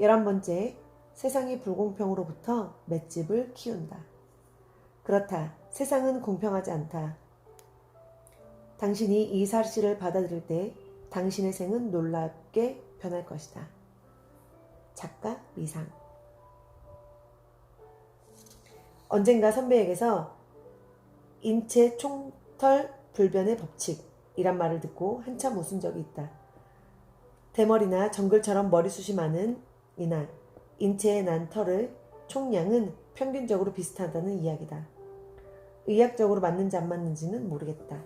11번째, 세상이 불공평으로부터 맷집을 키운다. 그렇다. 세상은 공평하지 않다. 당신이 이 사실을 받아들일 때 당신의 생은 놀랍게 변할 것이다. 작가 미상. 언젠가 선배에게서 인체 총털 불변의 법칙이란 말을 듣고 한참 웃은 적이 있다. 대머리나 정글처럼 머리숱이 많은 이날 인체에 난 털의 총량은 평균적으로 비슷하다는 이야기다. 의학적으로 맞는지 안 맞는지는 모르겠다.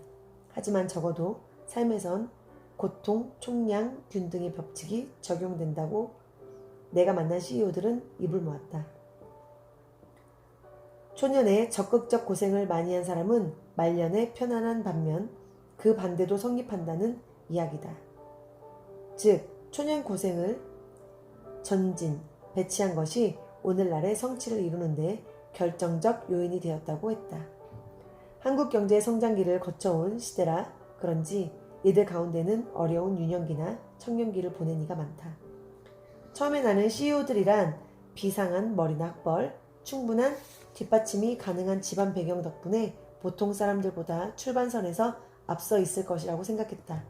하지만 적어도 삶에선 고통, 총량, 균 등의 법칙이 적용된다고 내가 만난 CEO들은 입을 모았다. 초년에 적극적 고생을 많이 한 사람은 말년에 편안한 반면 그 반대도 성립한다는 이야기다. 즉, 초년 고생을 전진, 배치한 것이 오늘날의 성취를 이루는데 결정적 요인이 되었다고 했다. 한국 경제의 성장기를 거쳐온 시대라 그런지 이들 가운데는 어려운 유년기나 청년기를 보낸 이가 많다. 처음에 나는 CEO들이란 비상한 머리나 학벌, 충분한 뒷받침이 가능한 집안 배경 덕분에 보통 사람들보다 출발선에서 앞서 있을 것이라고 생각했다.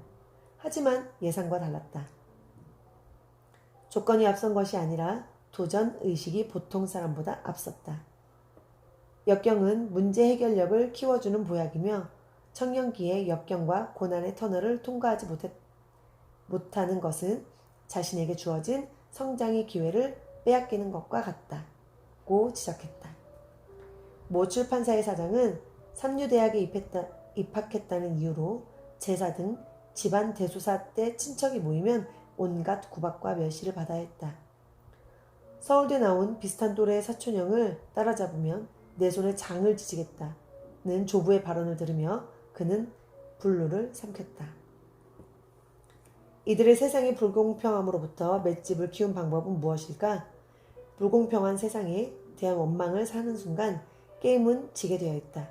하지만 예상과 달랐다. 조건이 앞선 것이 아니라 도전 의식이 보통 사람보다 앞섰다. 역경은 문제 해결력을 키워주는 보약이며 청년기의 역경과 고난의 터널을 통과하지 못하는 것은 자신에게 주어진 성장의 기회를 빼앗기는 것과 같다고 지적했다. 모 출판사의 사장은 삼류대학에 입학했다는 이유로 제사 등 집안 대소사 때 친척이 모이면 온갖 구박과 멸시를 받아야 했다. 서울대 나온 비슷한 또래의 사촌형을 따라잡으면 내 손에 장을 지지겠다는 조부의 발언을 들으며 그는 분노를 삼켰다. 이들의 세상의 불공평함으로부터 맷집을 키운 방법은 무엇일까? 불공평한 세상에 대한 원망을 사는 순간 게임은 지게 되어 있다.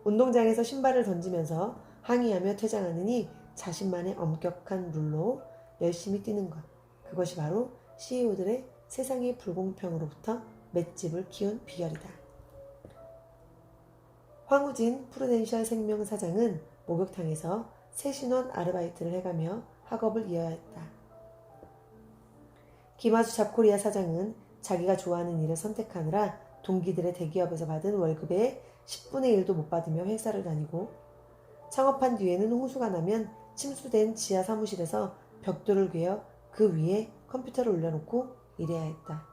운동장에서 신발을 던지면서 항의하며 퇴장하느니 자신만의 엄격한 룰로 열심히 뛰는 것. 그것이 바로 CEO들의 세상의 불공평으로부터 맷집을 키운 비결이다. 황우진 프루덴셜 생명 사장은 목욕탕에서 새신혼 아르바이트를 해가며 학업을 이어야 했다. 김하수 잡코리아 사장은 자기가 좋아하는 일을 선택하느라 동기들의 대기업에서 받은 월급의 10분의 1도 못 받으며 회사를 다니고 창업한 뒤에는 홍수가 나면 침수된 지하 사무실에서 벽돌을 괴어 그 위에 컴퓨터를 올려놓고 일해야 했다.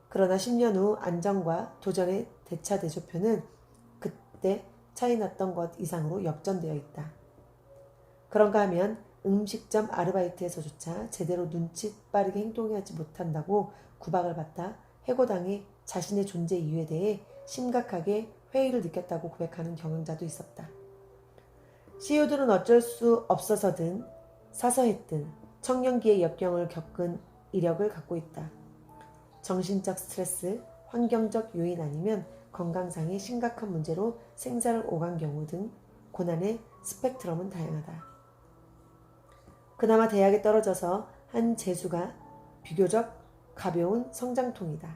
그러나 10년 후 안정과 도전의 대차 대조표는 그때 차이 났던 것 이상으로 역전되어 있다. 그런가 하면 음식점 아르바이트에서조차 제대로 눈치 빠르게 행동하지 못한다고 구박을 받다 해고당해 자신의 존재 이유에 대해 심각하게 회의를 느꼈다고 고백하는 경영자도 있었다. CEO들은 어쩔 수 없어서든 사서했든 청년기의 역경을 겪은 이력을 갖고 있다. 정신적 스트레스, 환경적 요인 아니면 건강상의 심각한 문제로 생사를 오간 경우 등 고난의 스펙트럼은 다양하다. 그나마 대학에 떨어져서 한 재수가 비교적 가벼운 성장통이다.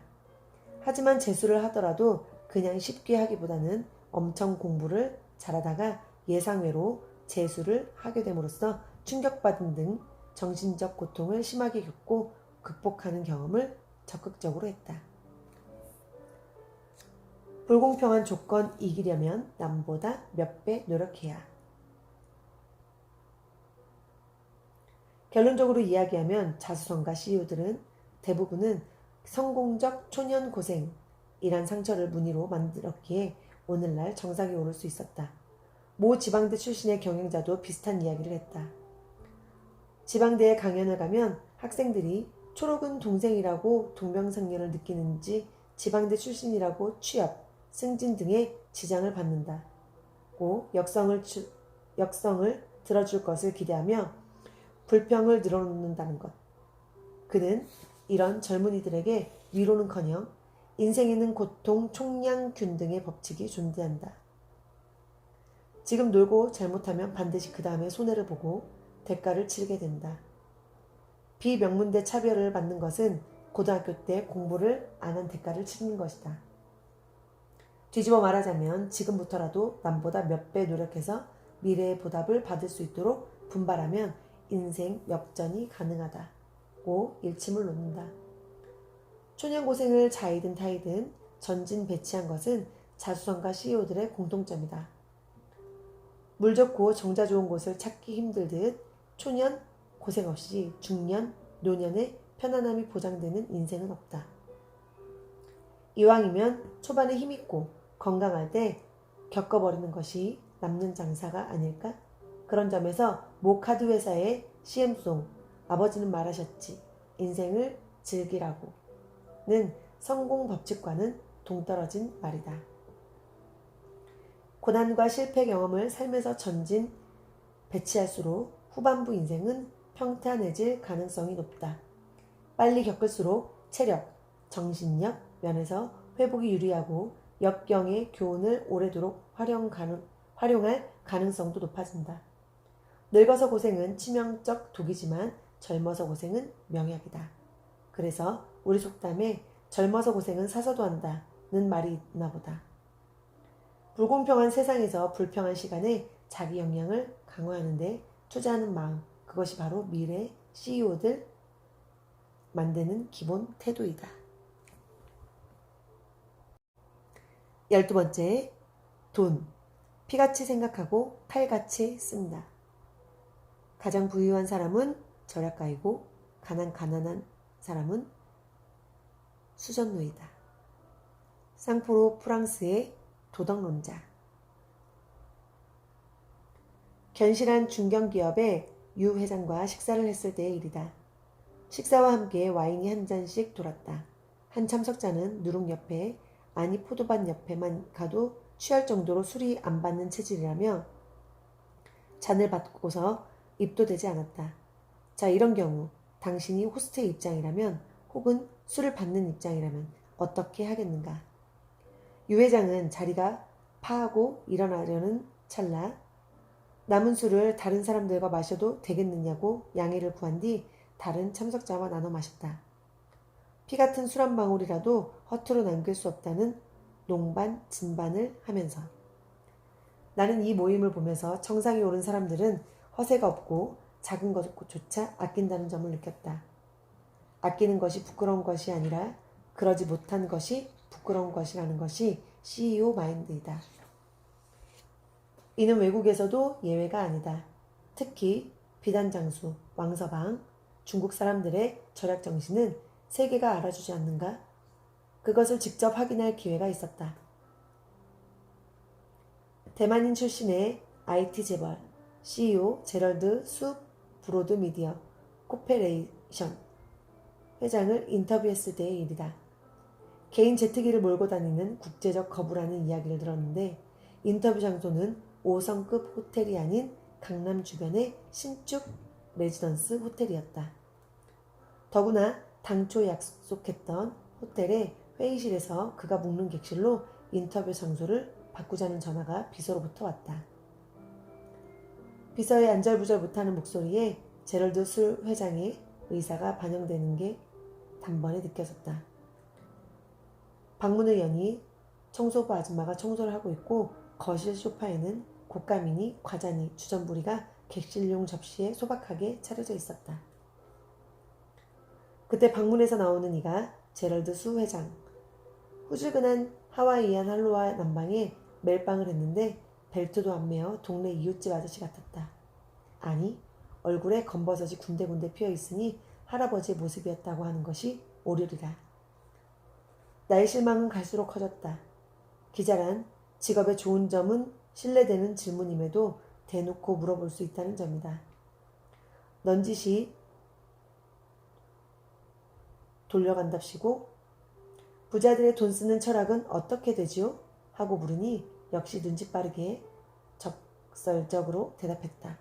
하지만 재수를 하더라도 그냥 쉽게 하기보다는 엄청 공부를 잘하다가 예상외로 재수를 하게 됨으로써 충격받은 등 정신적 고통을 심하게 겪고 극복하는 경험을 적극적으로 했다. 불공평한 조건 이기려면 남보다 몇 배 노력해야. 결론적으로 이야기하면 자수성가 CEO들은 대부분은 성공적 초년 고생이란 상처를 무늬로 만들었기에 오늘날 정상에 오를 수 있었다. 모 지방대 출신의 경영자도 비슷한 이야기를 했다. 지방대에 강연을 가면 학생들이 초록은 동생이라고 동병상련을 느끼는지 지방대 출신이라고 취업, 승진 등의 지장을 받는다고 역성을 들어줄 것을 기대하며 불평을 늘어놓는다는 것. 그는 이런 젊은이들에게 위로는커녕 인생에는 고통, 총량, 균 등의 법칙이 존재한다. 지금 놀고 잘못하면 반드시 그 다음에 손해를 보고 대가를 치르게 된다. 비명문대 차별을 받는 것은 고등학교 때 공부를 안 한 대가를 치르는 것이다. 뒤집어 말하자면 지금부터라도 남보다 몇 배 노력해서 미래의 보답을 받을 수 있도록 분발하면 인생 역전이 가능하다고 일침을 놓는다. 초년 고생을 자이든 타이든 전진 배치한 것은 자수성가 CEO들의 공통점이다. 물 좋고 정자 좋은 곳을 찾기 힘들듯 초년 고생 없이 중년, 노년의 편안함이 보장되는 인생은 없다. 이왕이면 초반에 힘있고 건강할 때 겪어버리는 것이 남는 장사가 아닐까? 그런 점에서 모 카드 회사의 CM송 아버지는 말하셨지 인생을 즐기라고는 성공 법칙과는 동떨어진 말이다. 고난과 실패 경험을 삶에서 전진 배치할수록 후반부 인생은 평탄해질 가능성이 높다. 빨리 겪을수록 체력, 정신력 면에서 회복이 유리하고 역경의 교훈을 오래도록 활용할 가능성도 높아진다. 늙어서 고생은 치명적 독이지만 젊어서 고생은 명약이다. 그래서 우리 속담에 젊어서 고생은 사서도 한다는 말이 있나 보다. 불공평한 세상에서 불평한 시간에 자기 역량을 강화하는 데 투자하는 마음, 그것이 바로 미래 CEO들 만드는 기본 태도이다. 12번째, 돈. 피같이 생각하고 칼같이 쓴다. 가장 부유한 사람은 절약가이고 가난한 사람은 수전노이다. 쌍프로 프랑스의 도덕론자. 견실한 중견기업의 유 회장과 식사를 했을 때의 일이다. 식사와 함께 와인이 한 잔씩 돌았다. 한 참석자는 누룩 옆에 아니 포도밭 옆에만 가도 취할 정도로 술이 안 받는 체질이라며 잔을 받고서 입도 대지 않았다. 자, 이런 경우 당신이 호스트의 입장이라면 혹은 술을 받는 입장이라면 어떻게 하겠는가? 유 회장은 자리가 파하고 일어나려는 찰나 남은 술을 다른 사람들과 마셔도 되겠느냐고 양해를 구한 뒤 다른 참석자와 나눠 마셨다. 피 같은 술 한 방울이라도 허투루 남길 수 없다는 농반 진반을 하면서 나는 이 모임을 보면서 정상에 오른 사람들은 허세가 없고 작은 것조차 아낀다는 점을 느꼈다. 아끼는 것이 부끄러운 것이 아니라 그러지 못한 것이 부끄러운 것이라는 것이 CEO 마인드이다. 이는 외국에서도 예외가 아니다. 특히 비단장수, 왕서방, 중국 사람들의 절약 정신은 세계가 알아주지 않는가? 그것을 직접 확인할 기회가 있었다. 대만인 출신의 IT 재벌, CEO 제럴드 수 브로드 미디어 코퍼레이션 회장을 인터뷰했을 때의 일이다. 개인 제트기를 몰고 다니는 국제적 거부라는 이야기를 들었는데 인터뷰 장소는 5성급 호텔이 아닌 강남 주변의 신축 레지던스 호텔이었다. 더구나 당초 약속했던 호텔의 회의실에서 그가 묵는 객실로 인터뷰 장소를 바꾸자는 전화가 비서로부터 왔다. 비서의 안절부절 못하는 목소리에 제럴드 술 회장의 의사가 반영되는 게 단번에 느껴졌다. 방문을 여니 청소부 아줌마가 청소를 하고 있고 거실 소파에는 곶감이니 과자니 주전부리가 객실용 접시에 소박하게 차려져 있었다. 그때 방문에서 나오는 이가 제럴드 수 회장. 후줄근한 하와이안 할로와 남방에 멜빵을 했는데 벨트도 안 매어 동네 이웃집 아저씨 같았다. 아니, 얼굴에 검버섯이 군데군데 피어있으니 할아버지의 모습이었다고 하는 것이 오류리라. 나의 실망은 갈수록 커졌다. 기자란 직업의 좋은 점은 신뢰되는 질문임에도 대놓고 물어볼 수 있다는 점이다. 넌지시 돌려간답시고 부자들의 돈 쓰는 철학은 어떻게 되지요? 하고 물으니 역시 눈치 빠르게 적설적으로 대답했다.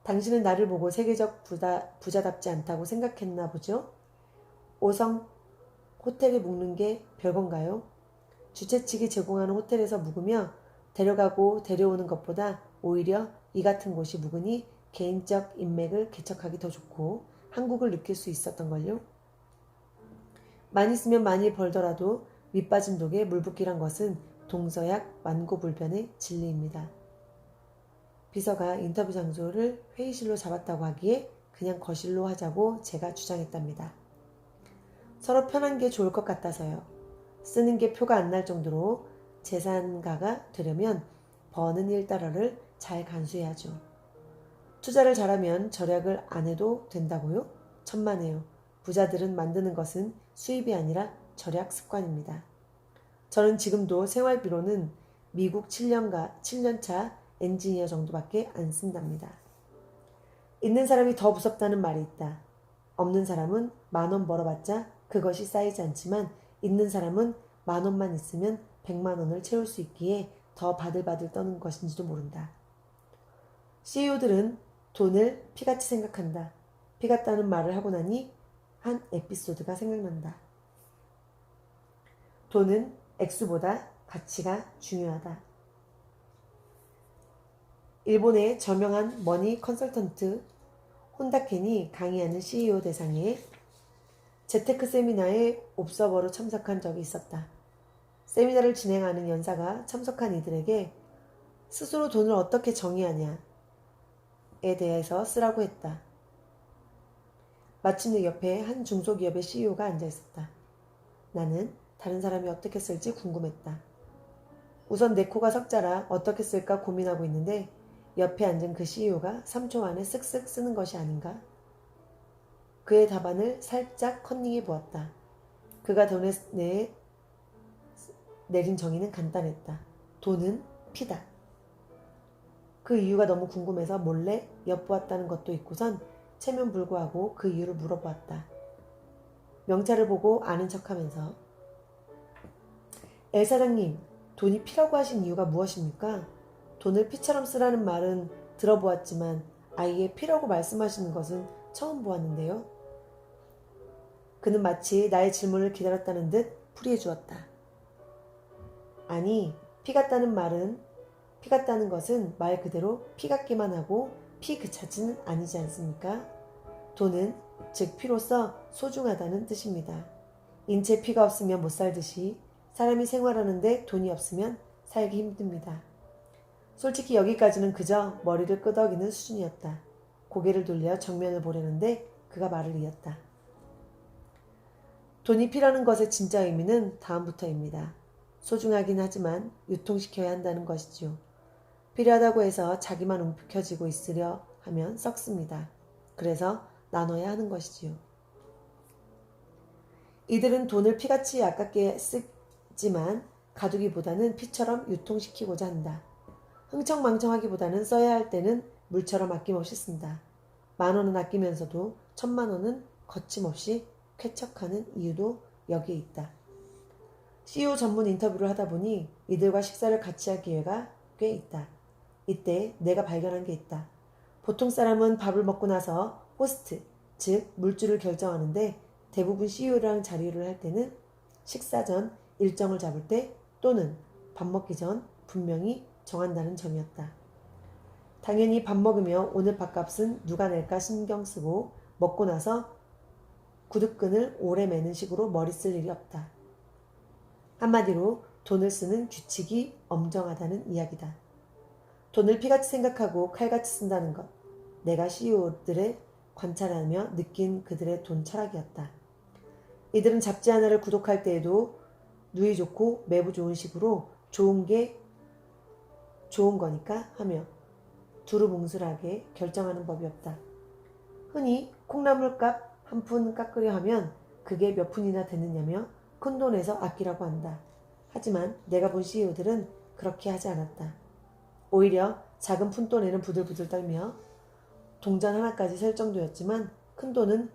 당신은 나를 보고 세계적 부자답지 않다고 생각했나 보죠? 5성 호텔에 묵는 게 별건가요? 주최 측이 제공하는 호텔에서 묵으며 데려가고 데려오는 것보다 오히려 이 같은 곳이 묵으니 개인적 인맥을 개척하기 더 좋고 한국을 느낄 수 있었던걸요. 많이 쓰면 많이 벌더라도 밑빠진 독에 물붓기란 것은 동서약 만고불변의 진리입니다. 비서가 인터뷰 장소를 회의실로 잡았다고 하기에 그냥 거실로 하자고 제가 주장했답니다. 서로 편한 게 좋을 것 같아서요. 쓰는 게 표가 안 날 정도로 재산가가 되려면 버는 일달러를 잘 간수해야죠. 투자를 잘하면 절약을 안 해도 된다고요? 천만에요. 부자들은 만드는 것은 수입이 아니라 절약 습관입니다. 저는 지금도 생활비로는 미국 7년차 엔지니어 정도밖에 안 쓴답니다. 있는 사람이 더 무섭다는 말이 있다. 없는 사람은 10,000원 벌어봤자 그것이 쌓이지 않지만 있는 사람은 10,000원만 있으면 100,000원을 채울 수 있기에 더 바들바들 떠는 것인지도 모른다. CEO들은 돈을 피같이 생각한다. 피 같다는 말을 하고 나니 한 에피소드가 생각난다. 돈은 액수보다 가치가 중요하다. 일본의 저명한 머니 컨설턴트 혼다켄이 강의하는 CEO 대상에 재테크 세미나에 옵서버로 참석한 적이 있었다. 세미나를 진행하는 연사가 참석한 이들에게 스스로 돈을 어떻게 정의하냐에 대해서 쓰라고 했다. 마침내 옆에 한 중소기업의 CEO가 앉아 있었다. 나는 다른 사람이 어떻게 쓸지 궁금했다. 우선 내 코가 석자라 어떻게 쓸까 고민하고 있는데 옆에 앉은 그 CEO가 3초 안에 쓱쓱 쓰는 것이 아닌가? 그의 답안을 살짝 컨닝해 보았다. 그가 돈에 내린 정의는 간단했다. 돈은 피다. 그 이유가 너무 궁금해서 몰래 엿보았다는 것도 있고선 체면불구하고 그 이유를 물어보았다. 명찰을 보고 아는 척하면서 엘 사장님, 돈이 피라고 하신 이유가 무엇입니까? 돈을 피처럼 쓰라는 말은 들어보았지만 아예 피라고 말씀하시는 것은 처음 보았는데요. 그는 마치 나의 질문을 기다렸다는 듯 풀이해 주었다. 아니, 피 같다는 것은 말 그대로 피 같기만 하고 피 그 자체는 아니지 않습니까? 돈은 즉 피로서 소중하다는 뜻입니다. 인체 피가 없으면 못 살듯이 사람이 생활하는데 돈이 없으면 살기 힘듭니다. 솔직히 여기까지는 그저 머리를 끄덕이는 수준이었다. 고개를 돌려 정면을 보려는데 그가 말을 이었다. 돈이 피라는 것의 진짜 의미는 다음부터입니다. 소중하긴 하지만 유통시켜야 한다는 것이지요. 필요하다고 해서 자기만 움켜쥐고 있으려 하면 썩습니다. 그래서 나눠야 하는 것이지요. 이들은 돈을 피같이 아깝게 쓰지만 가두기보다는 피처럼 유통시키고자 한다. 흥청망청하기보다는 써야 할 때는 물처럼 아낌없이 쓴다. 10,000원은 아끼면서도 1,000,000원은 거침없이 쾌척하는 이유도 여기에 있다. CEO 전문 인터뷰를 하다 보니 이들과 식사를 같이 할 기회가 꽤 있다. 이때 내가 발견한 게 있다. 보통 사람은 밥을 먹고 나서 호스트, 즉 물주를 결정하는데 대부분 CEO랑 자리를 할 때는 식사 전 일정을 잡을 때 또는 밥 먹기 전 분명히 정한다는 점이었다. 당연히 밥 먹으며 오늘 밥값은 누가 낼까 신경 쓰고 먹고 나서 구둣끈을 오래 매는 식으로 머리 쓸 일이 없다. 한마디로 돈을 쓰는 규칙이 엄정하다는 이야기다. 돈을 피같이 생각하고 칼같이 쓴다는 것. 내가 CEO들을 관찰하며 느낀 그들의 돈 철학이었다. 이들은 잡지 하나를 구독할 때에도 누이 좋고 매부 좋은 식으로 좋은 게 좋은 거니까 하며 두루뭉술하게 결정하는 법이 없다. 흔히 콩나물값 한 푼 깎으려 하면 그게 몇 푼이나 되느냐며 큰돈에서 아끼라고 한다. 하지만 내가 본 CEO들은 그렇게 하지 않았다. 오히려 작은 푼돈에는 부들부들 떨며 동전 하나까지 셀 정도였지만 큰돈은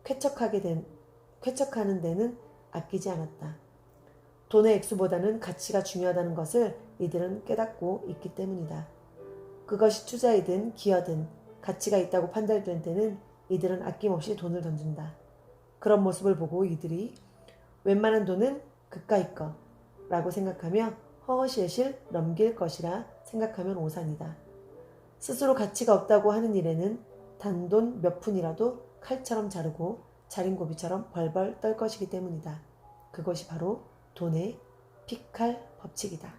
쾌척하는 데는 아끼지 않았다. 돈의 액수보다는 가치가 중요하다는 것을 이들은 깨닫고 있기 때문이다. 그것이 투자이든 기여든 가치가 있다고 판단된 때는 이들은 아낌없이 돈을 던진다. 그런 모습을 보고 이들이 웬만한 돈은 그까이 거 라고 생각하며 허허실실 넘길 것이라 생각하면 오산이다. 스스로 가치가 없다고 하는 일에는 단돈 몇 푼이라도 칼처럼 자르고 자린 고비처럼 벌벌 떨 것이기 때문이다. 그것이 바로 돈의 피칼 법칙이다.